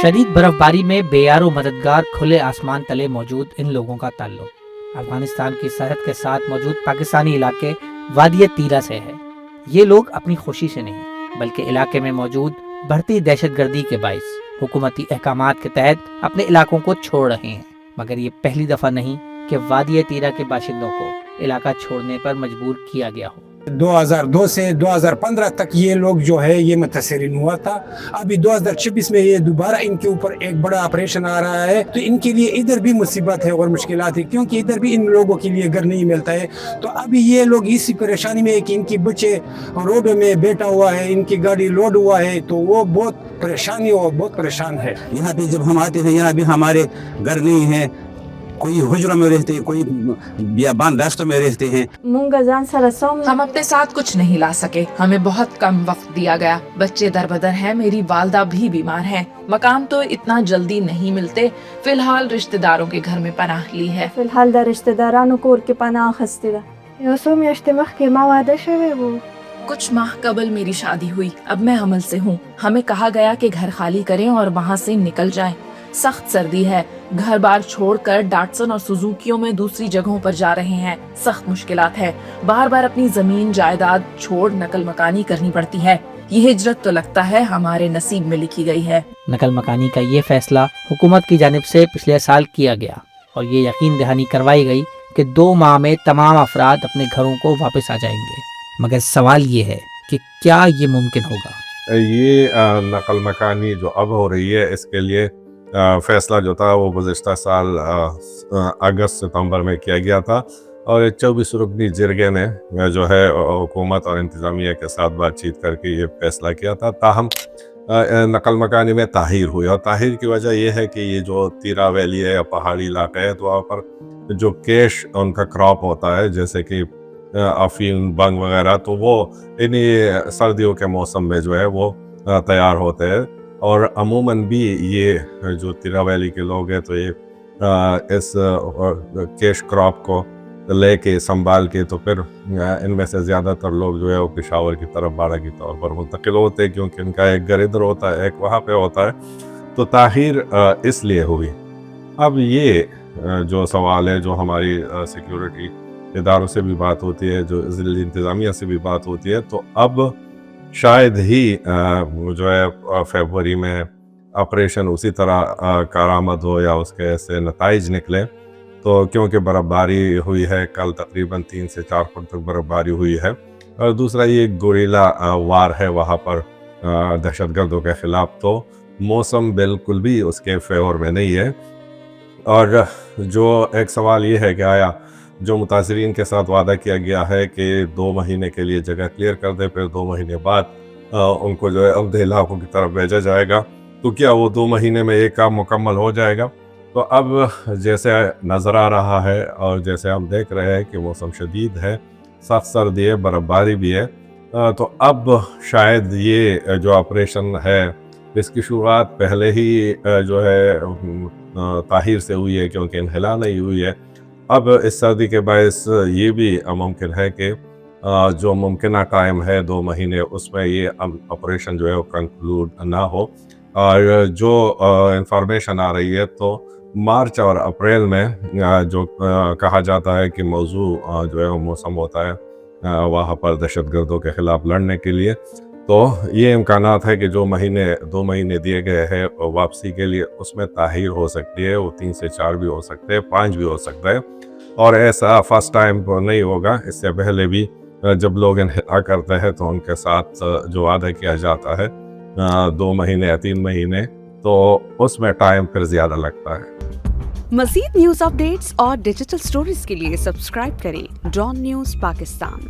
شدید برفباری میں بے یار و مددگار کھلے آسمان تلے موجود ان لوگوں کا تعلق افغانستان کی سرحد کے ساتھ موجود پاکستانی علاقے وادی تیرا سے ہے۔ یہ لوگ اپنی خوشی سے نہیں بلکہ علاقے میں موجود بڑھتی دہشت گردی کے باعث حکومتی احکامات کے تحت اپنے علاقوں کو چھوڑ رہے ہیں، مگر یہ پہلی دفعہ نہیں کہ وادی تیرا کے باشندوں کو علاقہ چھوڑنے پر مجبور کیا گیا ہو۔ 2002 سے 2015 تک یہ لوگ جو ہے یہ متاثرین ہوا تھا۔ ابھی 2026 میں یہ دوبارہ ان کے اوپر ایک بڑا آپریشن آ رہا ہے، تو ان کے لیے ادھر بھی مصیبت ہے اور مشکلات ہے، کیونکہ ادھر بھی ان لوگوں کے لیے گھر نہیں ملتا ہے۔ تو ابھی یہ لوگ اسی پریشانی میں ہے کہ ان کی بچے روڈ میں بیٹھا ہوا ہے، ان کی گاڑی لوڈ ہوا ہے، تو وہ بہت پریشانی اور بہت پریشان ہے۔ یہاں پہ جب ہم آتے ہیں یہاں بھی ہمارے گھر نہیں ہے، کوئی حجروں میں رہتے ہیں، کوئی بیابان راستوں میں رہتے ہیں۔ ہم اپنے ساتھ کچھ نہیں لا سکے، ہمیں بہت کم وقت دیا گیا، بچے در بدر ہیں، میری والدہ بھی بیمار ہیں، مکان تو اتنا جلدی نہیں ملتے، فی الحال رشتہ داروں کے گھر میں پناہ لی ہے۔ کچھ ماہ قبل میری شادی ہوئی، اب میں حمل سے ہوں، ہمیں کہا گیا کہ گھر خالی کریں اور وہاں سے نکل جائیں۔ سخت سردی ہے، گھر بار چھوڑ کر ڈاٹسن اور سوزوکیوں میں دوسری جگہوں پر جا رہے ہیں، سخت مشکلات ہے، بار بار اپنی زمین جائیداد چھوڑ نقل مکانی کرنی پڑتی ہے۔ یہ ہجرت تو لگتا ہے ہمارے نصیب میں لکھی گئی ہے۔ نقل مکانی کا یہ فیصلہ حکومت کی جانب سے پچھلے سال کیا گیا اور یہ یقین دہانی کروائی گئی کہ 2 ماہ میں تمام افراد اپنے گھروں کو واپس آ جائیں گے، مگر سوال یہ ہے کہ کیا یہ ممکن ہوگا؟ یہ نقل مکانی جو اب ہو رہی ہے، اس کے لیے فیصلہ جو تھا وہ گزشتہ سال اگست ستمبر میں کیا گیا تھا، اور 24 رکنی جرگے نے جو ہے حکومت اور انتظامیہ کے ساتھ بات چیت کر کے یہ فیصلہ کیا تھا۔ تاہم نقل مکانی میں تاخیر ہوئی، اور تاخیر کی وجہ یہ ہے کہ یہ جو تیرا ویلی ہے یا پہاڑی علاقہ ہے، تو وہاں پر جو کیش ان کا کراپ ہوتا ہے جیسے کہ افیم، بنگ وغیرہ، تو وہ انہی سردیوں کے موسم میں جو ہے وہ تیار ہوتے ہیں، اور عموماً بھی یہ جو تیرا ویلی کے لوگ ہیں تو یہ اس کیش کراپ کو لے کے سنبھال کے تو پھر ان میں سے زیادہ تر لوگ جو ہے وہ پشاور کی طرف باڑہ کی طور پر منتقل ہوتے ہیں، کیونکہ ان کا ایک گھر ادھر ہوتا ہے، ایک وہاں پہ ہوتا ہے، تو تاخیر اس لیے ہوئی۔ اب یہ جو سوال ہے، جو ہماری سیکیورٹی اداروں سے بھی بات ہوتی ہے، جو ضلعی انتظامیہ سے بھی بات ہوتی ہے، تو اب شاید ہی جو ہے فیبروری میں آپریشن اسی طرح کارآمد ہو یا اس کے ایسے نتائج نکلیں، تو کیونکہ برف باری ہوئی ہے، کل تقریباً 3 سے 4 فٹ تک برف باری ہوئی ہے، اور دوسرا یہ گوریلا وار ہے وہاں پر دہشت گردوں کے خلاف، تو موسم بالکل بھی اس کے فیور میں نہیں ہے۔ اور جو ایک سوال یہ ہے کہ آیا جو متاثرین کے ساتھ وعدہ کیا گیا ہے کہ 2 مہینے کے لیے جگہ کلیئر کر دے، پھر 2 مہینے بعد ان کو جو ہے عبد علاقوں کی طرف بھیجا جائے گا، تو کیا وہ 2 مہینے میں ایک کام مکمل ہو جائے گا؟ تو اب جیسے نظر آ رہا ہے اور جیسے ہم دیکھ رہے ہیں کہ موسم شدید ہے، سخت سردی ہے، برف باری بھی ہے، تو اب شاید یہ جو آپریشن ہے اس کی شروعات پہلے ہی جو ہے تاخیر سے ہوئی ہے، کیونکہ انخلا نہیں ہوئی ہے۔ اب اس سردی کے باعث یہ بھی ممکن ہے کہ جو ممکنہ ٹائم ہے 2 مہینے، اس میں یہ آپریشن جو ہے وہ کنکلوڈ نہ ہو، اور جو انفارمیشن آ رہی ہے تو مارچ اور اپریل میں جو کہا جاتا ہے کہ موضوع جو ہے وہ موسم ہوتا ہے وہاں پر دہشت گردوں کے خلاف لڑنے کے لیے، تو یہ امکانات ہے کہ جو 2 مہینے دیے گئے ہیں واپسی کے لیے، اس میں تاخیر ہو سکتی ہے، وہ 3 سے 4 بھی ہو سکتے ہیں، 5 بھی ہو سکتا ہے، اور ایسا فرسٹ ٹائم نہیں ہوگا۔ اس سے پہلے بھی جب لوگ انخلا کرتے ہیں تو ان کے ساتھ جو وعدہ کیا جاتا ہے 2 مہینے یا 3 مہینے، تو اس میں ٹائم پھر زیادہ لگتا ہے۔ مزید نیوز اپ ڈیٹس اور ڈیجیٹل سٹوریز کے لیے سبسکرائب کریں ڈان نیوز پاکستان۔